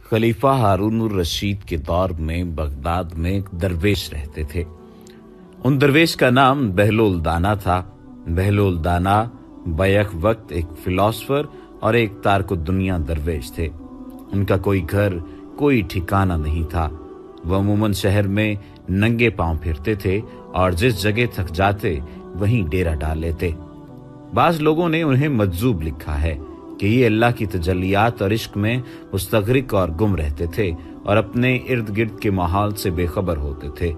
खलीफा हारून रशीद के दौर में बगदाद में एक दरवेश रहते थे। उन दरवेश का नाम बहलोल दाना था। बहलोल दाना बैक वक्त एक फिलोसफर और एक तारको दुनिया दरवेश थे। उनका कोई घर, कोई ठिकाना नहीं था। वह अमूमन शहर में नंगे पांव फिरते थे और जिस जगह थक जाते वहीं डेरा डाल लेते। बाज लोगों ने उन्हें मजजूब लिखा है कि ये अल्लाह की तजल्लियात और इश्क में मुस्तगरिक और गुम रहते थे और अपने इर्द गिर्द के माहौल से बेखबर होते थे।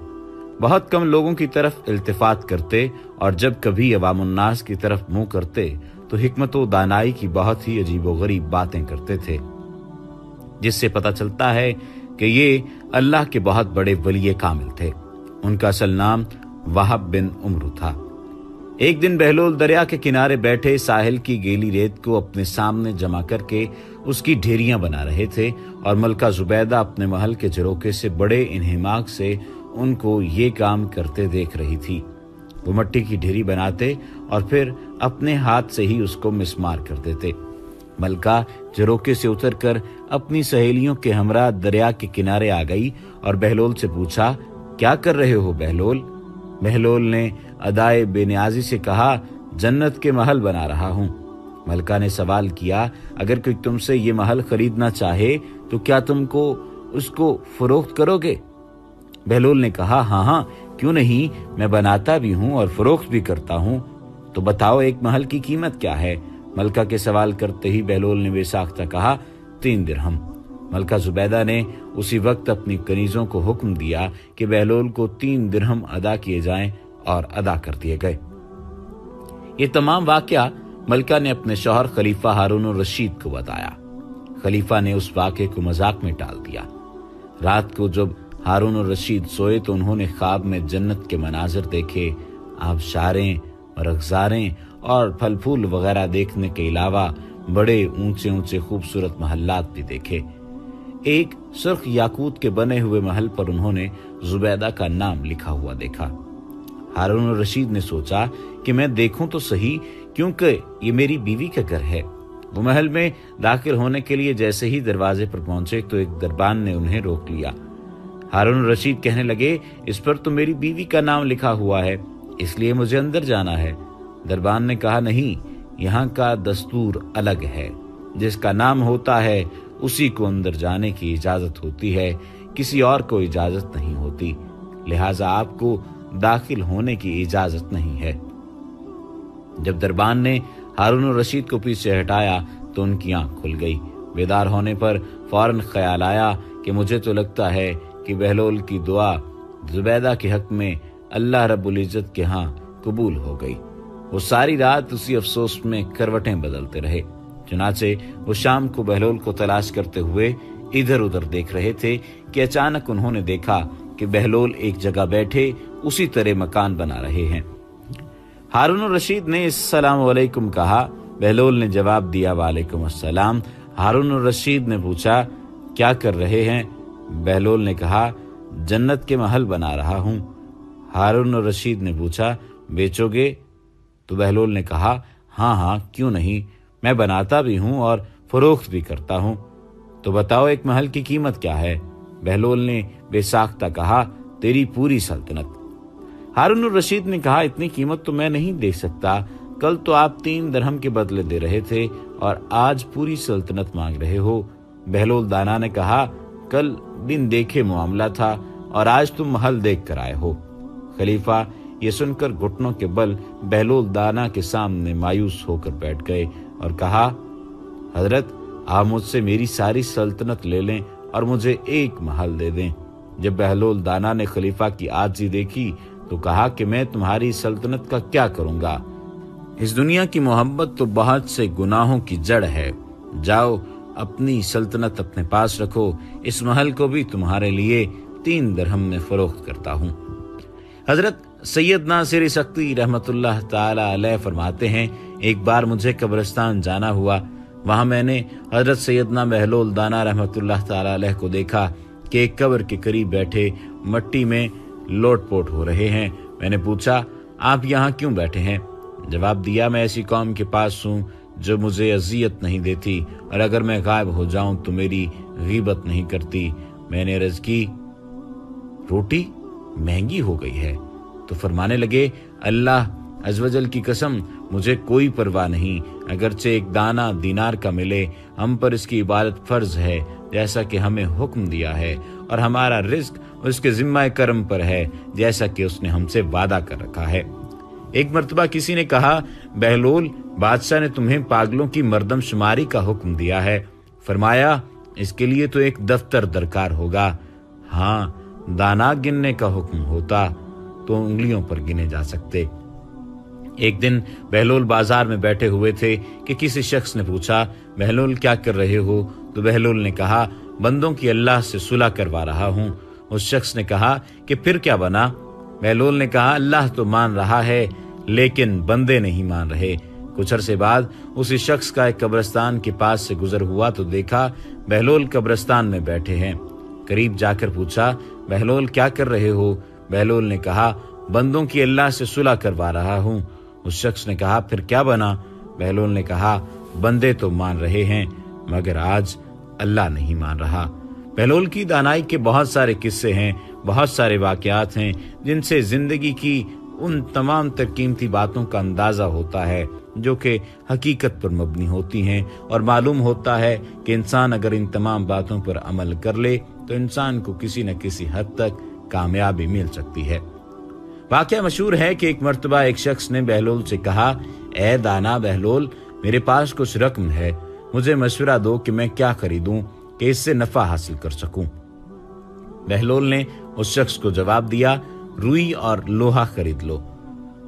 बहुत कम लोगों की तरफ इल्तिफात करते और जब कभी अवामुन्नास की तरफ मुंह करते तो हिकमत व दानाई की बहुत ही अजीबोगरीब बातें करते थे, जिससे पता चलता है कि ये अल्लाह के बहुत बड़े वली कामिल थे। उनका असल नाम वहाब बिन उमरू था। एक दिन बहलोल दरिया के किनारे बैठे साहिल की गीली रेत को अपने सामने जमा करके उसकी ढेरियां बना रहे थे और मलका जुबैदा अपने महल के झरोके से बड़े इन्हिमाक से उनको ये काम करते देख रही थी। वो मट्टी की ढेरी बनाते और फिर अपने हाथ से ही उसको मिस्मार कर देते। मलका झरोके से उतरकर अपनी सहेलियों के हमरा दरिया के किनारे आ गई और बहलोल से पूछा, क्या कर रहे हो बहलोल? बहलोल ने अदाए बेनियाजी से कहा, जन्नत के महल बना रहा हूं। मलका ने सवाल किया, अगर कोई तुमसे ये महल खरीदना चाहे तो क्या तुमको उसको फरोख्त करोगे? बहलोल ने कहा, हाँ, क्यों नहीं, मैं बनाता भी हूं और फरोख्त भी करता हूं। तो बताओ एक महल की कीमत क्या है? मलका के सवाल करते ही बहलोल ने बेसाख्ता कहा, 3 दिरहम। मलका जुबैदा ने उसी वक्त अपनी कनीजों को हुक्म दिया कि बहलोल को 3 दिरहम अदा किए जाएं और अदा कर दिए गए। ये तमाम वाकया मलका ने अपने शौहर खलीफा हारून रशीद को बताया। खलीफा ने उस वाक़े को मजाक में टाल दिया। रात को जब हारून रशीद सोए तो उन्होंने ख्वाब में जन्नत के मनाजिर देखे। आबशारें, रखजारें और फल फूल वगैरह देखने के अलावा बड़े ऊंचे ऊंचे खूबसूरत महल्लात भी देखे। एक सुर्ख याकूत के बने हुए महल पर उन्होंने जुबैदा का नाम लिखा हुआ देखा। हारून रशीद ने सोचा कि मैं देखूं तो सही, क्योंकि ये मेरी बीवी का घर है। वो महल में दाखिल होने के लिए जैसे ही दरवाजे पर पहुंचे तो एक दरबान ने उन्हें रोक लिया। हारून रशीद कहने लगे, इस पर तो मेरी बीवी का नाम लिखा हुआ है, इसलिए मुझे अंदर जाना है। दरबान ने कहा, नहीं, यहाँ का दस्तूर अलग है। जिसका नाम होता है उसी को अंदर जाने की इजाजत होती है, किसी और को इजाजत नहीं होती, लिहाजा आपको दाखिल होने की इजाजत नहीं है। जब दरबान ने हारून रशीद को पीछे हटाया तो उनकी आंख खुल गई। बेदार होने पर फौरन ख्याल आया कि मुझे तो लगता है कि बहलोल की दुआ जुबैदा के हक में अल्लाह रब्बुल इज्जत के यहाँ कबूल हो गई। वो सारी रात उसी अफसोस में करवटें बदलते रहे। चुनाचे वो शाम को बहलोल को तलाश करते हुए इधर उधर देख रहे थे कि अचानक उन्होंने देखा कि बहलोल एक जगह बैठे उसी तरह मकान बना रहे हैं। हारून रशीद ने अस्सलाम वालेकुम कहा। बहलोल ने जवाब दिया, वालेकुम अस्सलाम। हारून रशीद ने पूछा, क्या कर रहे हैं? बहलोल ने कहा, जन्नत के महल बना रहा हूं। हारून रशीद ने पूछा, बेचोगे? तो बहलोल ने कहा, हाँ, क्यों नहीं, मैं बनाता भी हूं और फरोख्त भी करता हूं। तो बताओ एक महल की कीमत क्या है? बहलोल ने बेसाख्ता कहा, तेरी पूरी सल्तनत। हारून रशीद ने कहा, इतनी कीमत तो मैं नहीं दे सकता। कल तो आप 3 दिरहम के बदले दे रहे थे और आज पूरी सल्तनत मांग रहे हो। बहलोल दाना ने कहा, कल दिन देखे मामला था और आज तुम महल देख कर आए हो। खलीफा ये सुनकर घुटनों के बल बहलोल दाना के सामने मायूस होकर बैठ गए और कहा, हजरत, आप मुझसे मेरी सारी सल्तनत ले लें और मुझे एक महल दे दें। जब बहलोल दाना ने खलीफा की आजिज़ी देखी तो कहा कि मैं तुम्हारी सल्तनत का क्या करूंगा? इस दुनिया की मोहब्बत तो बहुत से गुनाहों की जड़ है। जाओ, अपनी सल्तनत अपने पास रखो। इस महल को भी तुम्हारे लिए 3 दिरहम में फरोख्त करता हूँ। हजरत सैयद नासिर सख्ती रहमतुल्लाह ताला अलैह फरमाते हैं, एक बार मुझे कब्रिस्तान जाना हुआ। वहां मैंने हजरत सैयदना बहलोल दाना रहमतुल्लाह ताला अलैह को देखा कि एक कब्र के करीब बैठे मट्टी में लोटपोट हो रहे हैं। मैंने पूछा, आप यहाँ क्यों बैठे हैं? जवाब दिया, मैं ऐसी कौम के पास हूँ जो मुझे अजियत नहीं देती, और अगर मैं गायब हो जाऊं तो मेरी गीबत नहीं करती। मैंने अर्ज की, रोटी महंगी हो गई है। तो फरमाने लगे, अल्लाह अज़वजल की कसम, मुझे कोई परवाह नहीं, अगरचे एक दाना दीनार का मिले, हम पर इसकी इबादत फर्ज है जैसा कि हमें हुक्म दिया है, और हमारा रिज्क उसके जिम्मा करम पर है जैसा कि उसने हमसे वादा कर रखा है। एक मर्तबा किसी ने कहा, बहलोल, बादशाह ने तुम्हें पागलों की मर्दमशुमारी का हुक्म दिया है। फरमाया, इसके लिए तो एक दफ्तर दरकार होगा। हाँ, दाना गिनने का हुक्म होता तो उंगलियों पर गिने जा सकते। एक दिन बहलोल बाजार में बैठे हुए थे कि किसी शख्स ने पूछा, बहलोल क्या कर रहे हो? तो बहलोल ने कहा, बंदों की अल्लाह से सुलह करवा रहा हूं। उस शख्स ने कहा कि फिर क्या बना? बहलोल ने कहा, अल्लाह तो मान रहा है लेकिन बंदे नहीं मान रहे। कुछ अरसे बाद उसी शख्स का एक कब्रिस्तान के पास से गुजर हुआ तो देखा बहलोल कब्रिस्तान में बैठे हैं। करीब जाकर पूछा, बहलोल क्या कर रहे हो? बहलोल ने कहा, बंदों की अल्लाह से सुलह करवा रहा हूं। उस शख्स ने कहा, फिर क्या बना? बहलोल ने कहा, बंदे तो मान रहे हैं मगर आज अल्लाह नहीं मान रहा। बहलोल की दानाई के बहुत सारे किस्से हैं, बहुत सारे वाकयात हैं जिनसे जिंदगी की उन तमाम तर कीमती बातों का अंदाजा होता है जो कि हकीकत पर मबनी होती हैं, और मालूम होता है कि इंसान अगर इन तमाम बातों पर अमल कर ले तो इंसान को किसी न किसी हद तक कामयाबी मिल सकती है। वाकया मशहूर है कि एक मर्तबा एक शख्स ने बहलोल से कहा, ए दाना बहलोल, मेरे पास कुछ रकम है, मुझे मशवरा दो कि मैं क्या खरीदूं कि इससे नफा हासिल कर सकूं। बहलोल ने उस शख्स को जवाब दिया, रुई और लोहा खरीद लो।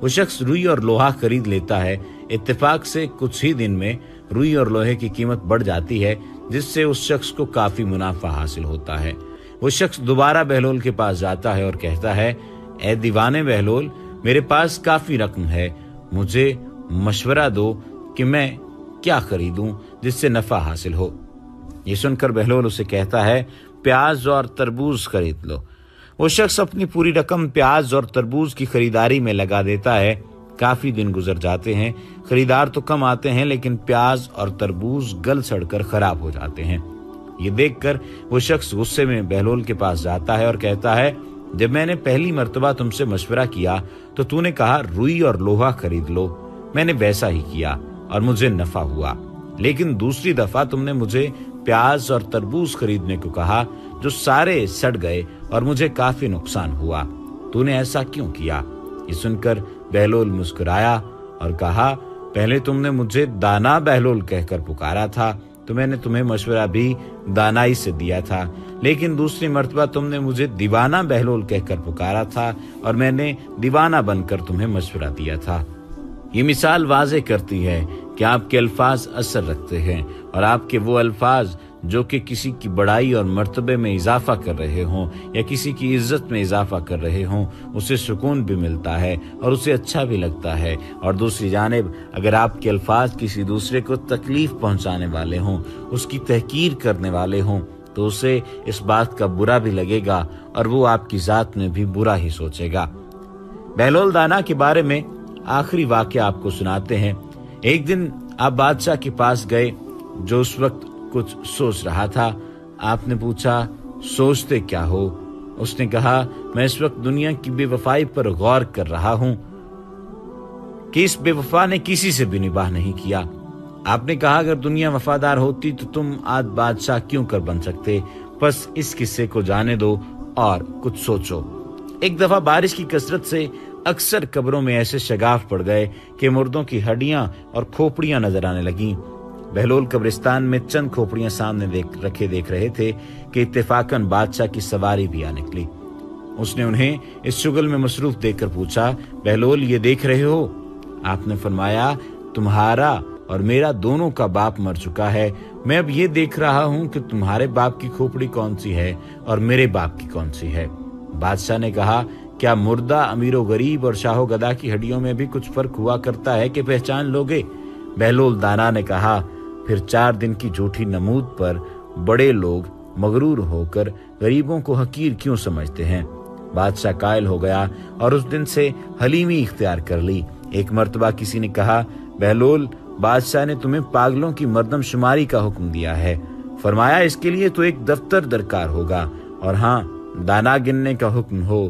वो शख्स रुई और लोहा खरीद लेता है। इत्तेफाक से कुछ ही दिन में रुई और लोहे की कीमत बढ़ जाती है, जिससे उस शख्स को काफी मुनाफा हासिल होता है। वो शख्स दोबारा बहलोल के पास जाता है और कहता है, ए दीवाने बहलोल, मेरे पास काफी रकम है, मुझे मशवरा दो कि मैं क्या खरीदूं जिससे नफा हासिल हो। ये सुनकर बहलोल उसे कहता है, प्याज और तरबूज खरीद लो। वो शख्स अपनी पूरी रकम प्याज और तरबूज की खरीदारी में लगा देता है। काफी दिन गुजर जाते हैं, खरीदार तो कम आते हैं लेकिन प्याज और तरबूज गल सड़कर खराब हो जाते हैं। ये देखकर वो शख्स गुस्से में बहलोल के पास जाता है और कहता है, जब मैंने पहली मर्तबा तुमसे मशवरा किया तो तूने कहा रुई और लोहा खरीद लो, मैंने वैसा ही किया और मुझे नफा हुआ, लेकिन दूसरी दफा तुमने मुझे प्याज और तरबूज खरीदने को कहा जो सारे सड़ गए और मुझे काफी नुकसान हुआ। तूने ऐसा क्यों किया? ये सुनकर बहलोल मुस्कुराया और कहा, पहले तुमने मुझे दाना बहलोल कहकर पुकारा था तो मैंने तुम्हें मशवरा भी दानाई से दिया था, लेकिन दूसरी मर्तबा तुमने मुझे दीवाना बहलोल कहकर पुकारा था और मैंने दीवाना बनकर तुम्हें मशवरा दिया था। ये मिसाल वाज़े करती है कि आपके अल्फाज असर रखते हैं, और आपके वो अल्फाज जो कि किसी की बड़ाई और मर्तबे में इजाफा कर रहे हों या किसी की इज्जत में इजाफा कर रहे हों, उसे सुकून भी मिलता है और उसे अच्छा भी लगता है। और दूसरी जानिब अगर आपके अल्फाज किसी दूसरे को तकलीफ पहुंचाने वाले हों, उसकी तहकीर करने वाले हों, तो उसे इस बात का बुरा भी लगेगा और वो आपकी जात में भी बुरा ही सोचेगा। बहलोल दाना के बारे में आखिरी वाक़या आपको सुनाते हैं। एक दिन आप बादशाह के पास गए जो उस वक्त कुछ सोच रहा था। आपने पूछा, सोचते क्या हो? उसने कहा, मैं इस वक्त दुनिया की बेवफाई पर गौर कर रहा हूं कि इस बेवफा ने किसी से भी निबाह नहीं किया। आपने कहा, अगर दुनिया वफादार होती तो तुम आज बादशाह क्यों कर बन सकते? बस इस किस्से को जाने दो और कुछ सोचो। एक दफा बारिश की कसरत से अक्सर कब्रों में ऐसे शगाफ पड़ गए कि मुर्दों की हड्डियां और खोपड़ियां नजर आने लगीं। बहलोल कब्रिस्तान में चंद खोपड़ियां सामने देख रहे थे कि इत्तेफाकन बादशाह की सवारी भी आ निकली। उसने उन्हें इस शुगल में मसरूफ देखकर पूछा, बहलोल ये देख रहे हो? आपने फरमाया, तुम्हारा और मेरा दोनों का बाप मर चुका है, मैं अब ये देख रहा हूं कि तुम्हारे बाप की खोपड़ी कौन सी है और मेरे बाप की कौन सी है। बादशाह ने कहा, क्या मुर्दा अमीरो गरीब और शाहो गदा की हड्डियों में भी कुछ फर्क हुआ करता है कि पहचान लोगे? बहलोल दाना ने कहा, फिर 4 दिन की झूठी नमूद पर बड़े लोग मगरूर होकर गरीबों को हकीर क्यों समझते हैं? बादशाह कायल हो गया और उस दिन से हलीमी इख्तियार कर ली। एक मर्तबा किसी ने कहा, बहलोल بادشاہ نے تمہیں پاگلوں کی مردم شماری کا حکم دیا ہے۔ فرمایا اس کے لیے تو ایک دفتر درکار ہوگا، اور ہاں، دانا گننے کا حکم ہو